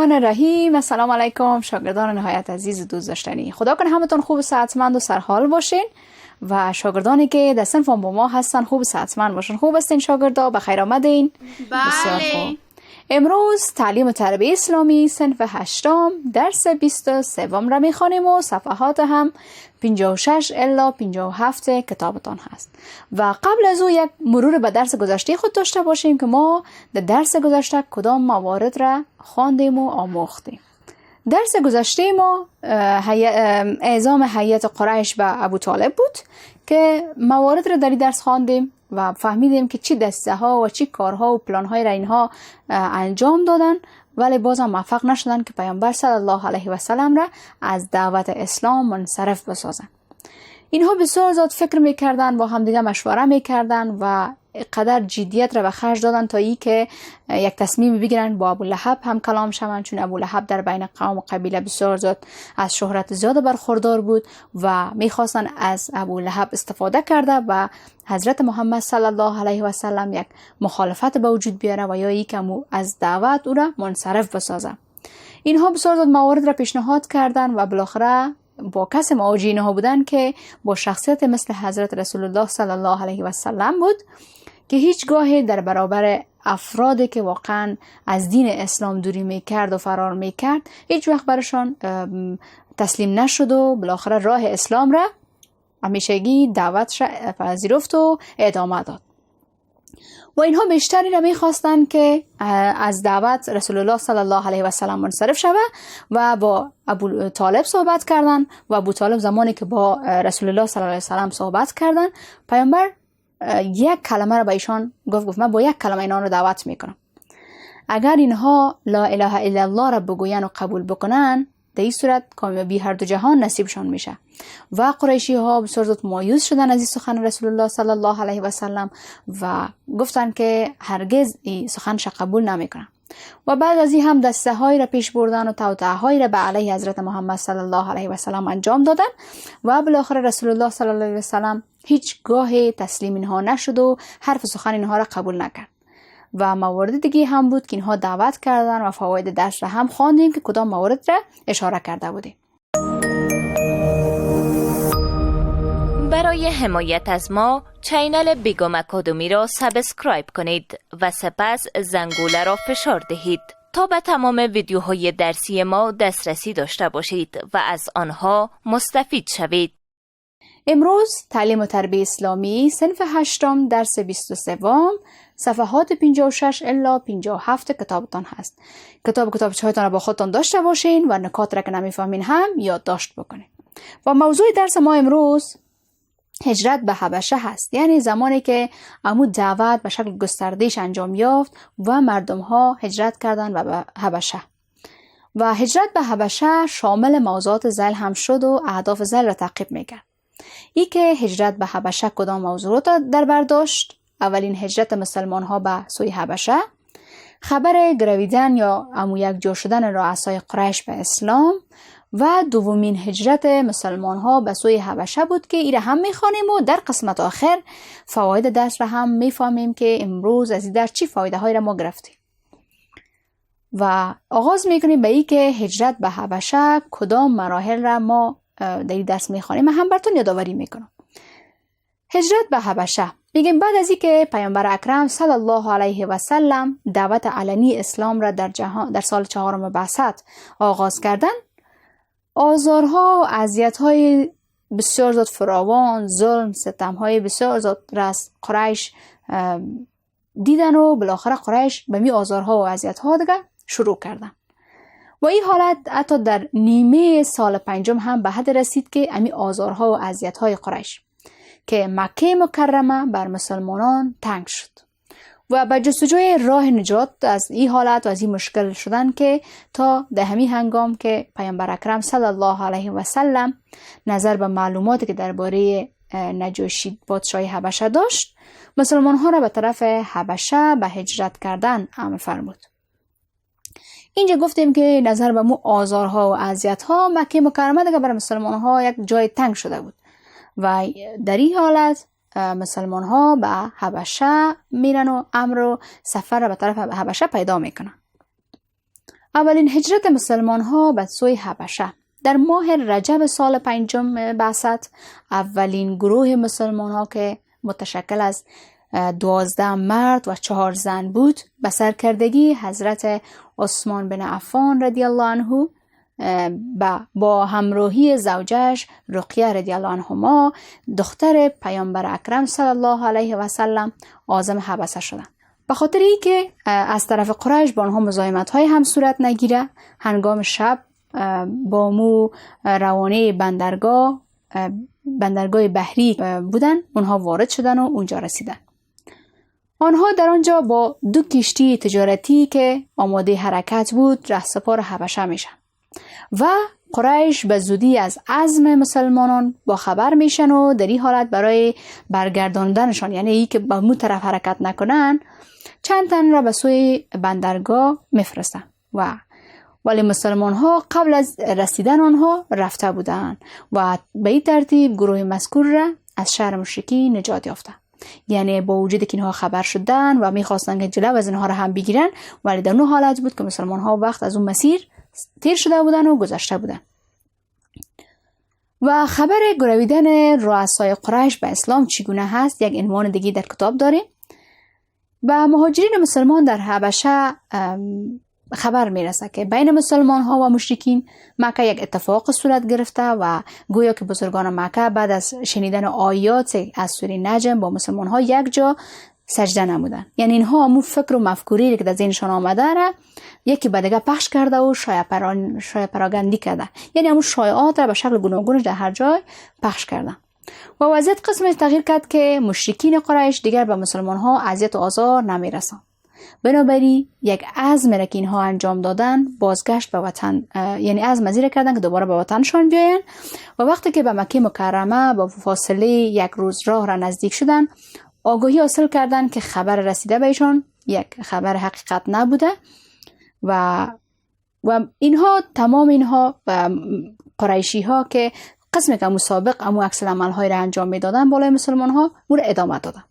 الرحمن الرحیم. السلام علیکم شاگردان نهایت عزیز و دوست داشتنی. خدا کنه همتون خوب و صحتمند و سرحال باشین و شاگردانی که در صنف با ما هستن خوب و صحتمند باشین. خوب هستین شاگردا؟ بخیر آمدین؟ بسیار خوب. امروز تعلیم و تربیت اسلامی صنف 8 درس 23 را میخوانیم و صفحات هم 56 الی 57 کتابتان هست. و قبل از او یک مرور به درس گذشته خود داشته باشیم که ما در درس گذشته کدام موارد را خواندیم و آموختیم. درس گذشته ما اعزام هیئت قریش به ابو طالب بود که موارد را در این درس خواندیم و فهمیدیم که چی دسته ها و چی کارها و پلان های را اینها انجام دادن، ولی بازم موفق نشدن که پیامبر صلی الله علیه و سلم را از دعوت اسلام منصرف بسازن. اینها بسیار زیاد فکر میکردن، با هم دیگه مشوره میکردن و قدر جدیت را به خرج دادن تا ای که یک تصمیم بگیرن با ابو لهب هم کلام شوند، چون ابو لهب در بین قوم و قبیله بسیار زیاد از شهرت زیاد برخوردار بود و میخواستن از ابو لهب استفاده کرده و حضرت محمد صلی الله علیه و سلم یک مخالفت به وجود بیاره و یا ای که از دعوت او را منصرف بسازه. اینها بسیار زیاد موارد را پیشنهاد کردن و بالاخره با کس معاجی اینها بودن که با شخصیت مثل حضرت رسول الله صلی الله علیه و سلم بود که هیچگاه در برابر افرادی که واقعا از دین اسلام دوری میکرد و فرار میکرد هیچ وقت برشان تسلیم نشد و بالاخره راه اسلام را همیشگی دعوتش پذیرفت و ادامه داد. و اینها بیشتری را میخواستن که از دعوت رسول الله صلی الله علیه و سلم منصرف شود و با ابو طالب صحبت کردن و ابو طالب زمانی که با رسول الله صلی الله علیه و سلم صحبت کردن، پیامبر یک کلمه را به ایشان گفت من با یک کلمه اینا را دعوت میکنم. اگر اینها لا اله الا الله را بگوین و قبول بکنن، در این صورت کامیابی هر دو جهان نصیبشان میشه. و قریشی ها بسیار زیاد مایوس شدن از این سخن رسول الله صلی الله علیه و سلم و گفتن که هرگز این سخنش قبول نمیکنن. و بعد از این هم دسته هایی را پیش بردن و توطئه هایی را به علیه حضرت محمد صلی الله علیه و سلم انجام دادن و بالاخره رسول الله صلی الله علیه و سلم هیچ گاه تسلیم اینها نشد و حرف سخن اینها را قبول نکرد. و موارد دیگه هم بود که اینها دعوت کردن و فواید درس را هم خواندیم که کدام موارد را اشاره کرده بودیم. برای حمایت از ما چینل بیگم اکادمی را سابسکرایب کنید و سپس زنگوله را فشار دهید تا به تمام ویدیوهای درسی ما دسترسی داشته باشید و از آنها مستفید شوید. امروز تعلیم و تربیت اسلامی صنف 8 درس 23 صفحات 56 الی 57 کتابتان هست. کتابچه هایتان را با خودتان داشته باشین و نکات را که نمیفهمین هم یادداشت بکنین. و موضوع درس ما امروز هجرت به حبشه هست، یعنی زمانی که عمود دعوت به شکل گستردهش انجام یافت و مردم ها هجرت کردن به حبشه. و هجرت به حبشه شامل موضوعات ذیل هم شد و اهداف ذیل را تعقیب میکرد. ای که هجرت به حبشه کدام موضوعات در بر داشت؟ اولین هجرت مسلمان ها به سوی حبشه، خبر گرویدن یا یک جا شدن رؤسای قریش به اسلام و دومین هجرت مسلمان ها به سوی حبشه بود که ایره هم میخوانیم و در قسمت آخر فواید درس را هم میفهمیم که امروز از این درس چی فایده های را ما گرفتیم. و آغاز میکنیم به ای که هجرت به حبشه کدام مراحل را ما در این درس میخوانیم. من هم براتون یادآوری میکنم. هجرت به حبشه میگیم بعد از اینکه پیامبر اکرم صلی الله علیه و سلم دعوت علنی اسلام را در سال 4 بعثت آغاز کردن، آزارها و اذیت‌های بسیار زیاد فراوان، ظلم، ستم‌های بسیار زیاد را از قریش دیدن و بالاخره قریش به می آزارها و اذیت‌ها دیگه شروع کردن. و این حالت حتی در نیمه سال 5 هم به حد رسید که امی آزارها و اذیت‌های قریش که مکه مکرمه بر مسلمانان تنگ شد و به جستجوی راه نجات از این حالت و از این مشکل شدن که تا در همین هنگام که پیامبر اکرم صلی الله علیه و سلم نظر به معلوماتی که درباره نجاشی پادشاه حبشه داشت، مسلمان ها را به طرف حبشه به هجرت کردن امر فرمود. اینجا گفتیم که نظر به مو آزارها و اذیت‌ها مکه مکرمه دیگه برای مسلمان ها یک جای تنگ شده بود و در این حالت مسلمان ها به حبشه میرن و امر و سفر به طرف حبشه پیدا میکنن. اولین هجرت مسلمان ها به سوی حبشه در ماه رجب سال 5 بعثت اولین گروه مسلمان ها که متشکل از 12 مرد و 4 زن بود به سرکردگی حضرت عثمان بن عفان رضی الله عنه با همراهی زوجش رقیه رضی الله عنهما دختر پیامبر اکرم صلی الله علیه و سلم عازم حبشه شدند. به خاطر اینکه از طرف قریش با آنها مزاحمت های هم صورت نگیره، هنگام شب با مو روانه بندرگاه بحری بودن، اونها وارد شدن و اونجا رسیدن. آنها در آنجا با 2 کشتی تجارتی که آماده حرکت بود رهسپار حبشه میشن و قریش به زودی از عزم مسلمانان با خبر میشن و در این حالت برای برگرداندنشان، یعنی ای که به مو طرف حرکت نکنن، چند تن را به سوی بندرگاه میفرستن ولی مسلمان ها قبل از رسیدن آنها رفته بودند و به این ترتیب گروه مذکور را از شر مشرکین نجات یافتند. یعنی با وجود که اینها خبر شدن و میخواستن که جلو از اینها را هم بگیرن، ولی در اون حالت بود که مسلمان ها وقت از اون مسیر تیر شده بودن و گذشته بودن. و خبر گرویدن رؤسای قریش به اسلام چگونه هست یک عنوان دیگه در کتاب داریم. و مهاجرین مسلمان در حبشه خبر میرسه که بین مسلمان ها و مشرکین مکه یک اتفاق صورت گرفته و گویا که بزرگان مکه بعد از شنیدن آیات از سوره نجم با مسلمان ها یک جا سجده نمودن. یعنی اینها همون فکر و مفکوری که در ذهنشان آمده را یکی به دیگه پخش کرده و شایع پراگندی کرده، یعنی همون شایعات را به شکل گوناگونش در هر جای پخش کرده و وضعیت قسمش تغییر کرد که مشرکین قریش دیگر به مسلمان ها اذیت و آزار نمیرسند. بنابراین یک عزم را که اینها انجام دادن بازگشت به وطن، یعنی عزم ازیر کردن که دوباره به وطنشان بیاین و وقتی که به مکه مکرمه با فاصله 1 روز راه را نزدیک شدن، آگاهی حاصل کردن که خبر رسیده بهشان یک خبر حقیقت نبوده و اینها تمام اینها قریشی ها که قسمی که مسابق امو عکس العمل های را انجام میدادن بالای مسلمان ها مور ادامه دادن.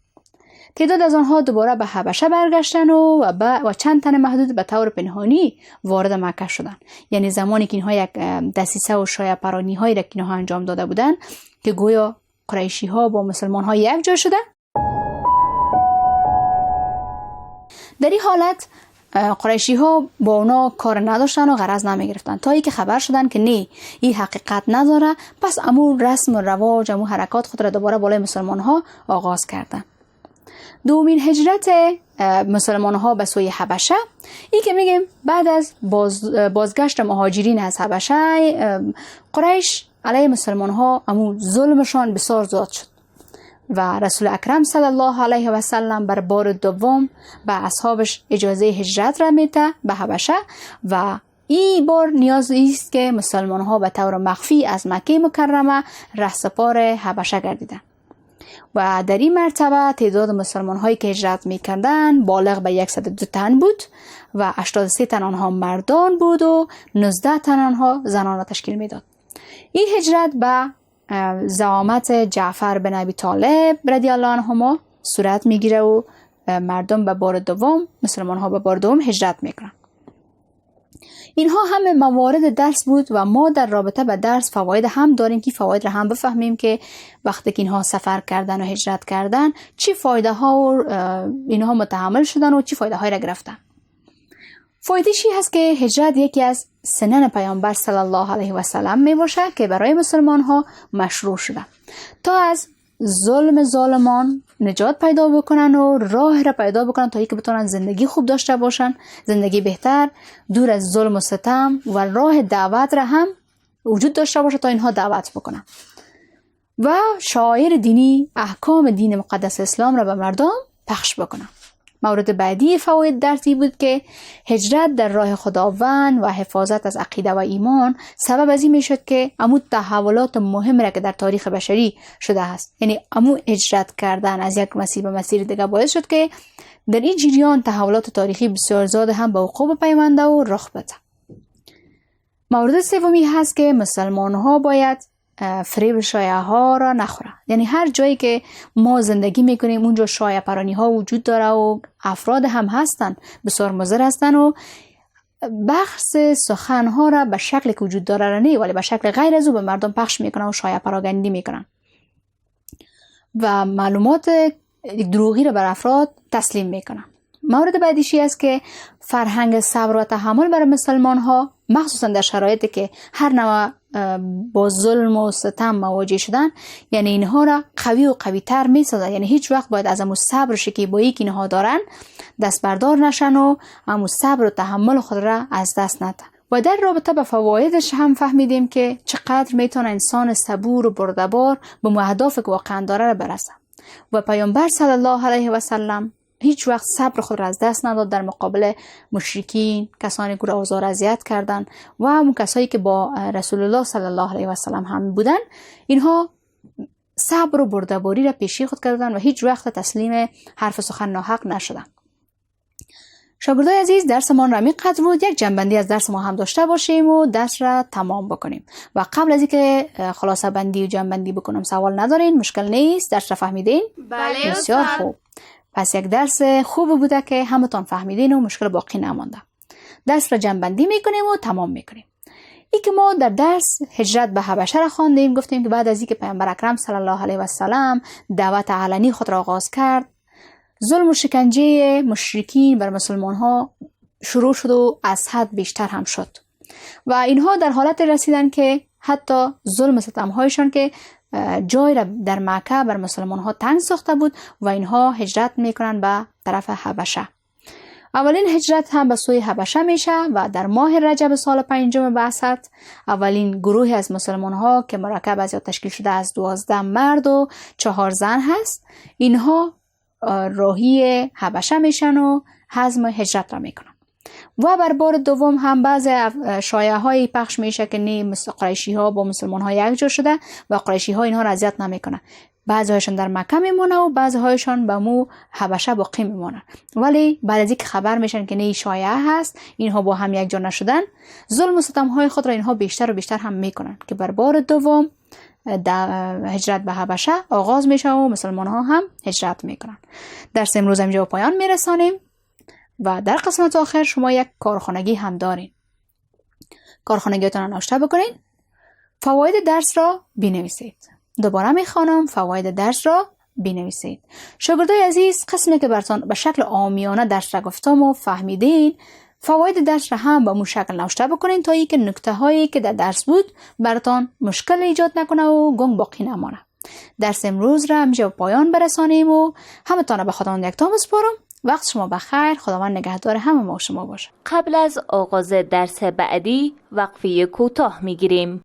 تعداد از آنها دوباره به حبشه برگشتن و چند تن محدود به طور پنهانی وارد مکه شدن. یعنی زمانی که اینها یک دسیسه و شایعه پرانی هایی را که اینها انجام داده بودن که گویا قریشی ها با مسلمان ها یک جا شدن، در این حالت قریشی ها با اونا کار نداشتن و غرض نمی گرفتن تا ای که خبر شدن که نه این حقیقت نداره، پس امو رسم و رواج امو حرکات خود را دوباره بالای مسلمان ها آغاز کردن. دومین هجرت مسلمان ها به سوی حبشه، این که میگیم بعد از بازگشت مهاجرین از حبشه، قریش علیه مسلمان ها امو ظلمشان بسیار زیاد شد و رسول اکرم صلی الله علیه و سلم بر بار دوم به اصحابش اجازه هجرت را میده به حبشه و این بار نیاز است که مسلمان ها به طور مخفی از مکه مکرمه رهسپار حبشه گردیدند و در این مرتبه تعداد مسلمان هایی که هجرت میکردند بالغ به 102 تن بود و 83 تن آنها مردان بود و 19 تن آنها زنان را تشکیل میداد. این هجرت به زعامت جعفر بن ابی طالب رضی الله عنهما صورت میگیره و مردم به بار دوم، مسلمان ها به بار دوم هجرت میکنن. اینها همه موارد درس بود و ما در رابطه به درس فواید هم داریم که فواید را هم بفهمیم که وقتی که اینها سفر کردن و هجرت کردن چی فایده ها و اینها متحمل شدن و چی فایده های را گرفتن. فایده چی هست که هجرت یکی از سنن پیامبر صلی الله علیه و سلم می باشه که برای مسلمان ها مشروع شده تا از ظلم ظالمان نجات پیدا بکنن و راه را پیدا بکنن تا اینکه بتونن زندگی خوب داشته باشن، زندگی بهتر، دور از ظلم و ستم، و راه دعوت را هم وجود داشته باشه تا اینها دعوت بکنن و شعائر دینی، احکام دین مقدس اسلام را به مردم پخش بکنن. مورد بعدی فواید درسی بود که هجرت در راه خداوند و حفاظت از عقیده و ایمان سبب از این می شد که امو تحولات مهم را که در تاریخ بشری شده است، یعنی امو هجرت کردن از یک مسیر به مسیر دیگه باعث شد که در این جریان تحولات تاریخی بسیار زیاد هم به وقوع پیونده و رخ بده. مورد سومی هست که مسلمان ها باید فریب شایعه ها را نخوره. یعنی هر جایی که ما زندگی میکنیم اونجا شایعه پرانی ها وجود داره و افراد هم هستن بسیار مضر هستن و بحث سخنها را به شکل که وجود داره را نه، ولی به شکل غیر از او به مردم پخش میکنن و شایعه پراگندی میکنن و معلومات دروغی را بر افراد تسلیم میکنن. مورد بعدیشی است که فرهنگ صبر و تحمل برای مسلمان ها، مخصوصا در شرایطی که هر نوع با ظلم و ستم مواجه شدن، یعنی اینها را قوی و قوی تر می سازد. یعنی هیچ وقت باید از امو صبر شکیبایی که اینها دارن دست بردار نشن و امو صبر و تحمل خود را از دست ندن. و در رابطه با فوایدش هم فهمیدیم که چقدر میتونه انسان صبور و بردبار به اهدافی که واقعا داره را برسه. و پیامبر صلی الله علیه و سلم هیچ وقت صبر خود را از دست نداد در مقابل مشرکین، کسانی که را آزار اذیت کردند و همون کسایی که با رسول الله صلی الله علیه و سلم هم بودن. اینها صبر و بردباری را پیشی خود کردند و هیچ وقت تسلیم حرف سخن ناحق نشدند. شاگردای عزیز، درس ما را میقدر بود یک جنبندی از درس ما هم داشته باشیم و درس را تمام بکنیم. و قبل از اینکه خلاصه بندی و جنبندی بکنم سوال ندارین؟ مشکل نیست؟ درس را فهمیدین؟ بله بسیار خوب. پس یک درس خوب بوده که همتون فهمیدین و مشکل باقی نمانده. درس را جنبندی میکنیم و تمام میکنیم. ای که ما در درس هجرت به حبشه را خواندیم، گفتیم که بعد از اینکه پیامبر اکرم صلی الله علیه و سلم دعوت علنی خود را آغاز کرد، ظلم و شکنجه مشرکین بر مسلمان ها شروع شد و از حد بیشتر هم شد و اینها در حالت رسیدن که حتی ظلم و ستم هایشان که جای را در مکه بر مسلمان ها تنگ ساخته بود و اینها هجرت میکنن به طرف حبشه. اولین هجرت هم به سوی حبشه میشه و در ماه رجب سال 5 بعثت اولین گروه از مسلمان ها که مرکب از یا تشکیل شده از 12 مرد و 4 زن هست، اینها راهی حبشه میشن و حزم هجرت را میکنن. و بر بار دوم هم بعض شایعه های پخش میشه که نه قریشی ها با مسلمان ها یک جا شده و قریشی ها اینها را اذیت نمیکنن. بعضی هایشان در مکه میمونه و بعضی هایشان به مو حبشه باقی میمونن. ولی بعد از اینکه خبر میشن که نه شایعه هست، اینها با هم یک جا نشدن، ظلم و ستم های خود را اینها بیشتر و بیشتر هم میکنن که بر بار دوم هجرت به حبشه آغاز میشه و مسلمان ها هم هجرت میکنن. درس امروز اینجا به پایان میرسانیم و در قسمت آخر شما یک کارخانگی هم دارین. کارخانگیتون را نوشته بکنین. فواید درس را بنویسید. دوباره میخوانم، فواید درس را بنویسید. شاگردای عزیز، قسمی که براتون به شکل عامیانه درس را گفتم و فهمیدین، فواید درس را هم به مو شکل نوشته بکنین تا اینکه نکته هایی که در درس بود براتون مشکل ایجاد نکنه و گنگ باقی نمانه. درس امروز را همینجا به پایان برسانیم و همتون به خداوند یکتا بسپارم. وقت شما بخیر. خداوند نگهدار همه ما شما باشه. قبل از آغاز درس بعدی وقفه کوتاه میگیریم.